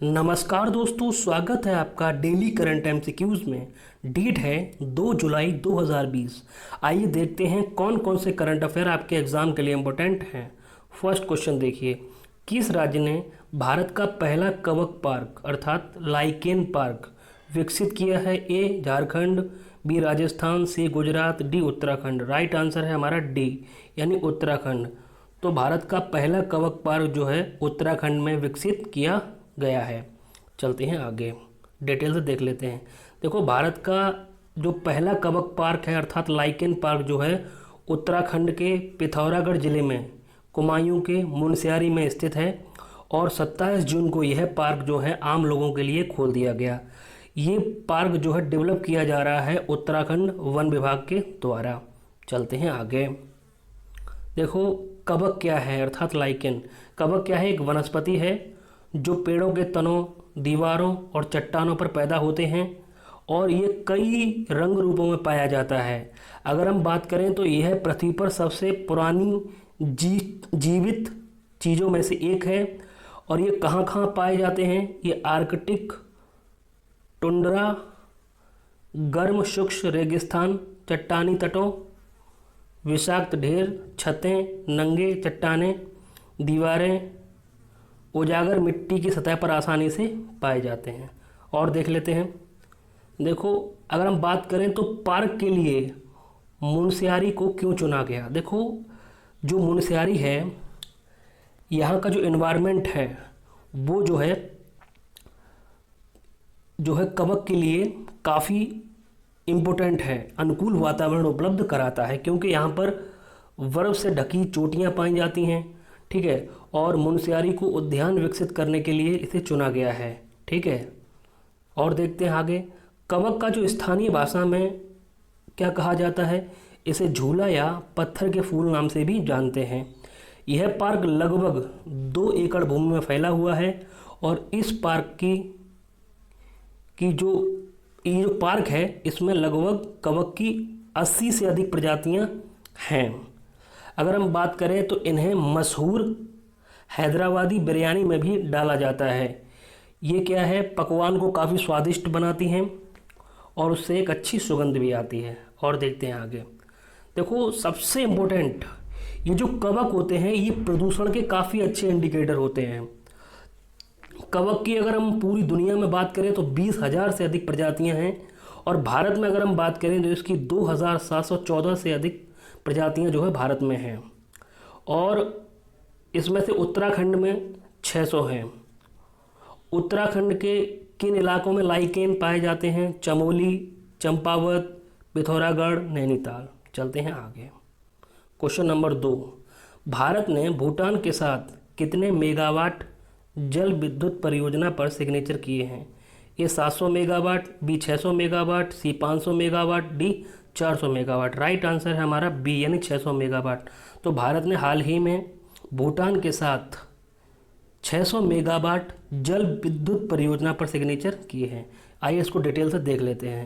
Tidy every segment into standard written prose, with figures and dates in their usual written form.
नमस्कार दोस्तों, स्वागत है आपका डेली करंट एमसीक्यूज में। डेट है 2 जुलाई 2020। आइए देखते हैं कौन कौन से करंट अफेयर आपके एग्जाम के लिए इम्पोर्टेंट हैं। फर्स्ट क्वेश्चन देखिए, किस राज्य ने भारत का पहला कवक पार्क अर्थात लाइकेन पार्क विकसित किया है? A Jharkhand, B Rajasthan, C Gujarat, D Uttarakhand. Right answer है हमारा डी यानी उत्तराखंड। तो भारत का पहला कवक पार्क जो है उत्तराखंड में विकसित किया गया है। चलते हैं आगे, डिटेल से देख लेते हैं। देखो, भारत का जो पहला कवक पार्क है अर्थात लाइकेन पार्क जो है उत्तराखंड के पिथौरागढ़ जिले में कुमायूं के मुनस्यारी में स्थित है और 27 जून को यह पार्क जो है आम लोगों के लिए खोल दिया गया। ये पार्क जो है डेवलप किया जा रहा है उत्तराखंड वन विभाग के द्वारा। चलते हैं आगे। देखो, कवक क्या है अर्थात लाइकेन। कवक क्या है? एक वनस्पति है जो पेड़ों के तनों, दीवारों और चट्टानों पर पैदा होते हैं और ये कई रंग रूपों में पाया जाता है। अगर हम बात करें तो यह पृथ्वी पर सबसे पुरानी जीवित चीज़ों में से एक है। और ये कहाँ कहाँ पाए जाते हैं? ये आर्कटिक, टुंड्रा, गर्म शुष्क रेगिस्तान, चट्टानी तटों, विषाक्त ढेर, छतें, नंगे चट्टानें, दीवारें, उजागर मिट्टी की सतह पर आसानी से पाए जाते हैं। और देख लेते हैं। देखो, अगर हम बात करें तो पार्क के लिए मुनस्यारी को क्यों चुना गया? देखो, जो मुनस्यारी है यहाँ का जो एनवायरनमेंट है वो जो है कवक के लिए काफ़ी इम्पोर्टेंट है, अनुकूल वातावरण उपलब्ध कराता है क्योंकि यहाँ पर बर्फ से ढकी चोटियाँ पाई जाती हैं। ठीक है, और मुनस्यारी को उद्यान विकसित करने के लिए इसे चुना गया है। ठीक है, और देखते हैं आगे। कवक का जो स्थानीय भाषा में क्या कहा जाता है? इसे झूला या पत्थर के फूल नाम से भी जानते हैं। यह पार्क लगभग 2 एकड़ भूमि में फैला हुआ है और इस पार्क की जो ये जो पार्क है इसमें लगभग कवक की 80 से अधिक प्रजातियां हैं। अगर हम बात करें तो इन्हें मशहूर हैदराबादी बिरयानी में भी डाला जाता है। ये क्या है? पकवान को काफ़ी स्वादिष्ट बनाती हैं और उससे एक अच्छी सुगंध भी आती है। और देखते हैं आगे। देखो, सबसे इम्पोर्टेंट, ये जो कवक होते हैं ये प्रदूषण के काफ़ी अच्छे इंडिकेटर होते हैं। कवक की अगर हम पूरी दुनिया में बात करें तो 20,000 से अधिक प्रजातियां हैं और भारत में अगर हम बात करें तो इसकी 2,714 से अधिक प्रजातियां जो है भारत में हैं और इसमें से उत्तराखंड में 600 हैं। उत्तराखंड के किन इलाकों में लाइकेन पाए जाते हैं? चमोली, चंपावत, पिथौरागढ़, नैनीताल। चलते हैं आगे। क्वेश्चन नंबर 2, भारत ने भूटान के साथ कितने मेगावाट जल विद्युत परियोजना पर सिग्नेचर किए हैं? ए 700 मेगावाट, बी 600 मेगावाट, सी 500 megawatt, D 400 megawatt. Right answer है हमारा बी यानी 600 मेगावाट। तो भारत ने हाल ही में भूटान के साथ 600 मेगावाट जल विद्युत परियोजना पर सिग्नेचर किए हैं। आइए इसको डिटेल से देख लेते हैं।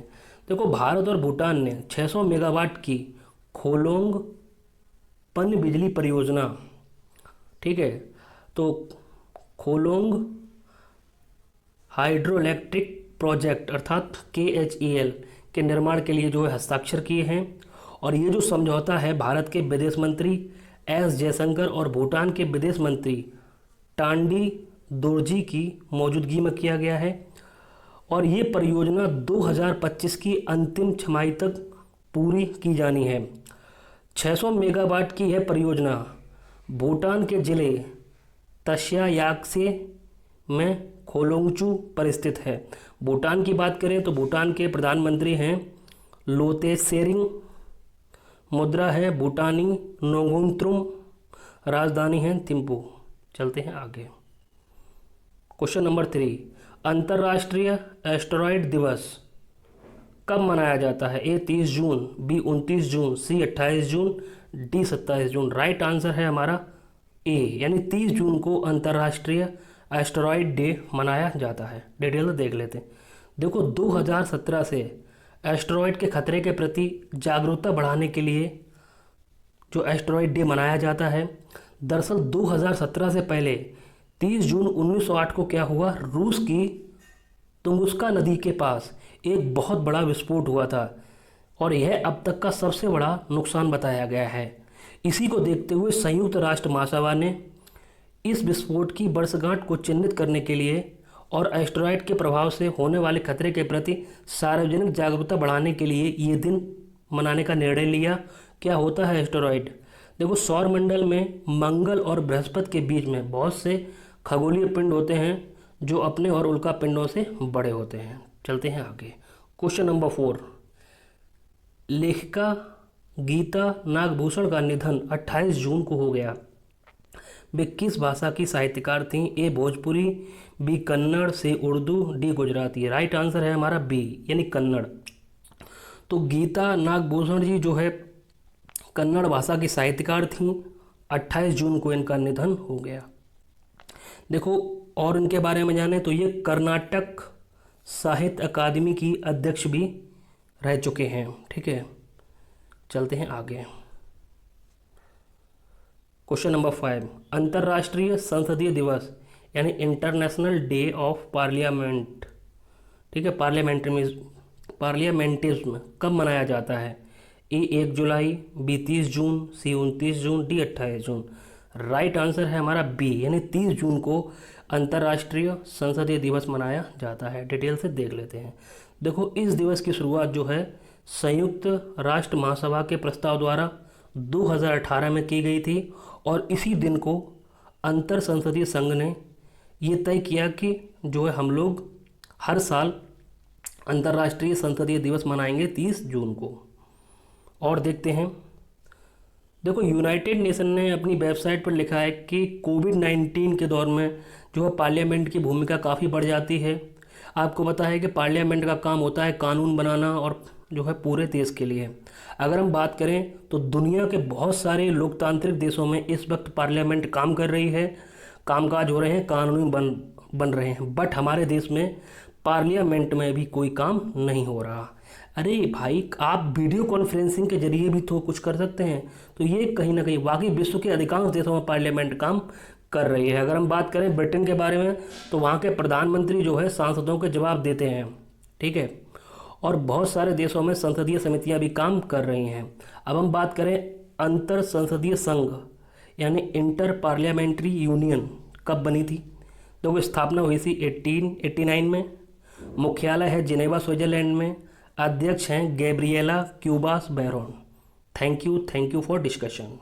देखो, भारत और भूटान ने 600 मेगावाट की खोलोंग पन बिजली परियोजना, ठीक है, तो खोलोंग हाइड्रो इलेक्ट्रिक प्रोजेक्ट अर्थात KHEL के निर्माण के लिए जो है हस्ताक्षर किए हैं। और ये जो समझौता है भारत के विदेश मंत्री एस जयशंकर और भूटान के विदेश मंत्री टांडी दोरजी की मौजूदगी में किया गया है और ये परियोजना 2025 की अंतिम छमाही तक पूरी की जानी है। 600 मेगावाट की यह परियोजना भूटान के जिले तस्यायाक्से में खोलोंगचू पर स्थित है। भूटान की बात करें तो भूटान के प्रधानमंत्री हैं लोते शेरिंग, मुद्रा है भूटानी नोंगुंत्रुम, राजधानी है थिम्पू। चलते हैं आगे। क्वेश्चन नंबर 3, अंतर्राष्ट्रीय एस्टेरॉयड दिवस कब मनाया जाता है? ए 30 जून, बी 29 जून, सी 28 जून, डी 27 जून। राइट आंसर है हमारा ए यानी 30 जून को अंतर्राष्ट्रीय एस्टेरॉयड डे मनाया जाता है। डिटेल देख लेते हैं। देखो, 2017 से एस्टेरॉयड के खतरे के प्रति जागरूकता बढ़ाने के लिए जो एस्टेरॉयड डे मनाया जाता है। दरअसल 2017 से पहले 30 जून 1908 को क्या हुआ, रूस की तुंगुस्का नदी के पास एक बहुत बड़ा विस्फोट हुआ था और यह अब तक का सबसे बड़ा नुकसान बताया गया है। इसी को देखते हुए संयुक्त राष्ट्र महासभा ने इस विस्फोट की वर्षगांठ को चिन्हित करने के लिए और एस्टेरॉयड के प्रभाव से होने वाले खतरे के प्रति सार्वजनिक जागरूकता बढ़ाने के लिए ये दिन मनाने का निर्णय लिया। क्या होता है एस्टेरॉयड? देखो, सौरमंडल में मंगल और बृहस्पति के बीच में बहुत से खगोलीय पिंड होते हैं जो अपने और उल्का पिंडों से बड़े होते हैं। चलते हैं आगे। क्वेश्चन नंबर 4, लेखिका गीता नागभूषण का निधन 28 जून को हो गया। वे किस भाषा की साहित्यकार थीं? A Bhojpuri, B Kannada, C Urdu, D Gujarati. Right answer है हमारा बी यानी कन्नड़। तो गीता नागभूषण जी जो है कन्नड़ भाषा की साहित्यकार थीं। 28 जून को इनका निधन हो गया। देखो, और इनके बारे में जाने तो ये कर्नाटक साहित्य अकादमी की अध्यक्ष भी रह चुके हैं। ठीक है, चलते हैं आगे। क्वेश्चन नंबर 5, अंतर्राष्ट्रीय संसदीय दिवस यानी इंटरनेशनल डे ऑफ पार्लियामेंट, ठीक है, पार्लियामेंटिज्म कब मनाया जाता है? ए 1 जुलाई, बी 30 जून, सी 29 जून, डी 28 जून। राइट आंसर है हमारा बी यानी 30 जून को अंतर्राष्ट्रीय संसदीय दिवस मनाया जाता है। डिटेल से देख लेते हैं। देखो, इस दिवस की शुरुआत जो है संयुक्त राष्ट्र महासभा के प्रस्ताव द्वारा 2018 में की गई थी और इसी दिन को अंतर संसदीय संघ ने ये तय किया कि जो है हम लोग हर साल अंतर्राष्ट्रीय संसदीय दिवस मनाएंगे 30 जून को। और देखते हैं, देखो, यूनाइटेड नेशन ने अपनी वेबसाइट पर लिखा है कि कोविड-19 के दौर में जो है पार्लियामेंट की भूमिका काफ़ी बढ़ जाती है। आपको पता है कि पार्लियामेंट का काम होता है कानून बनाना और जो है पूरे देश के लिए। अगर हम बात करें तो दुनिया के बहुत सारे लोकतांत्रिक देशों में इस वक्त पार्लियामेंट काम कर रही है, कामकाज हो रहे हैं, कानून बन रहे हैं, बट हमारे देश में पार्लियामेंट में भी कोई काम नहीं हो रहा। अरे भाई, आप वीडियो कॉन्फ्रेंसिंग के जरिए भी तो कुछ कर सकते हैं। तो ये कहीं ना कहीं बाकी विश्व के अधिकांश देशों में पार्लियामेंट काम कर रही है। अगर हम बात करें ब्रिटेन के बारे में तो वहाँ के प्रधानमंत्री जो है सांसदों के जवाब देते हैं। ठीक है, और बहुत सारे देशों में संसदीय समितियां भी काम कर रही हैं। अब हम बात करें अंतर संसदीय संघ यानी इंटर पार्लियामेंट्री यूनियन कब बनी थी? तो वो स्थापना हुई थी 1889 में। मुख्यालय है जिनेवा स्विट्जरलैंड में। अध्यक्ष हैं Gabriela Cuevas Barron. Thank you for discussion.